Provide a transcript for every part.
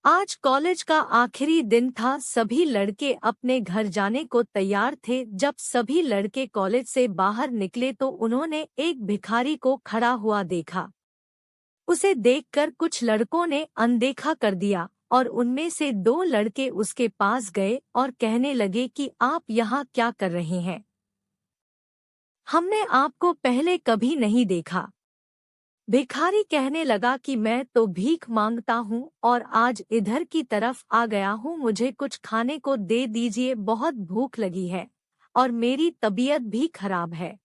आज कॉलेज का आखिरी दिन था। सभी लड़के अपने घर जाने को तैयार थे। जब सभी लड़के कॉलेज से बाहर निकले तो उन्होंने एक भिखारी को खड़ा हुआ देखा। उसे देखकर कुछ लड़कों ने अनदेखा कर दिया और उनमें से दो लड़के उसके पास गए और कहने लगे कि आप यहाँ क्या कर रहे हैं? हमने आपको पहले कभी नहीं देखा। भिखारी कहने लगा कि मैं तो भीख मांगता हूँ और आज इधर की तरफ आ गया हूँ, मुझे कुछ खाने को दे दीजिए, बहुत भूख लगी है और मेरी तबीयत भी खराब है।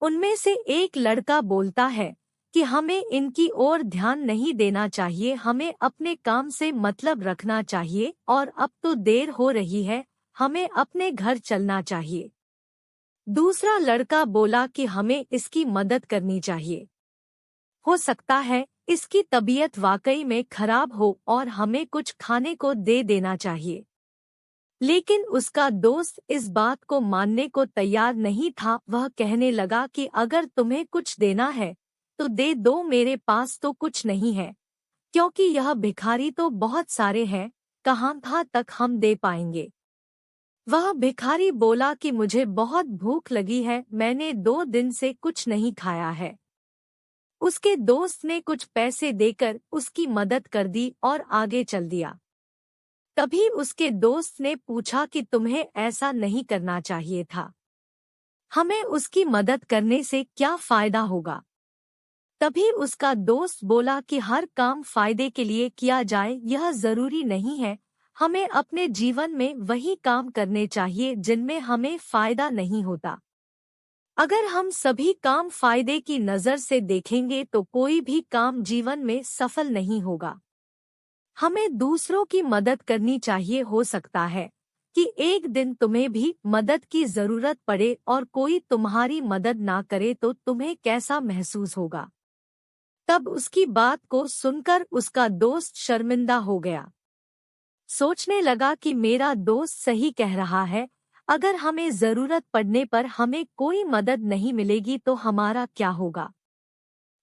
उनमें से एक लड़का बोलता है कि हमें इनकी ओर ध्यान नहीं देना चाहिए, हमें अपने काम से मतलब रखना चाहिए और अब तो देर हो रही है, हमें अपने घर चलना चाहिए। दूसरा लड़का बोला कि हमें इसकी मदद करनी चाहिए। हो सकता है इसकी तबीयत वाकई में खराब हो और हमें कुछ खाने को दे देना चाहिए। लेकिन उसका दोस्त इस बात को मानने को तैयार नहीं था। वह कहने लगा कि अगर तुम्हें कुछ देना है तो दे दो, मेरे पास तो कुछ नहीं है, क्योंकि यह भिखारी तो बहुत सारे हैं, कहाँ तक हम दे पाएंगे। वह भिखारी बोला कि मुझे बहुत भूख लगी है, मैंने 2 दिन से कुछ नहीं खाया है। उसके दोस्त ने कुछ पैसे देकर उसकी मदद कर दी और आगे चल दिया। तभी उसके दोस्त ने पूछा कि तुम्हें ऐसा नहीं करना चाहिए था, हमें उसकी मदद करने से क्या फायदा होगा? तभी उसका दोस्त बोला कि हर काम फायदे के लिए किया जाए यह जरूरी नहीं है, हमें अपने जीवन में वही काम करने चाहिए जिनमें हमें फायदा नहीं होता। अगर हम सभी काम फायदे की नज़र से देखेंगे तो कोई भी काम जीवन में सफल नहीं होगा। हमें दूसरों की मदद करनी चाहिए। हो सकता है कि एक दिन तुम्हें भी मदद की जरूरत पड़े और कोई तुम्हारी मदद ना करे तो तुम्हें कैसा महसूस होगा? तब उसकी बात को सुनकर उसका दोस्त शर्मिंदा हो गया। सोचने लगा कि मेरा दोस्त सही कह रहा है, अगर हमें जरूरत पड़ने पर हमें कोई मदद नहीं मिलेगी तो हमारा क्या होगा?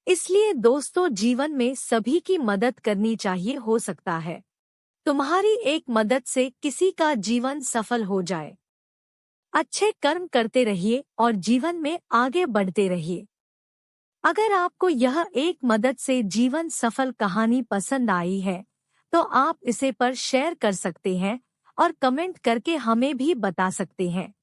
इसलिए दोस्तों, जीवन में सभी की मदद करनी चाहिए। हो सकता है तुम्हारी एक मदद से किसी का जीवन सफल हो जाए। अच्छे कर्म करते रहिए और जीवन में आगे बढ़ते रहिए। अगर आपको यह एक मदद से जीवन सफल कहानी पसंद आई है तो आप इसे पर शेयर कर सकते हैं और कमेंट करके हमें भी बता सकते हैं।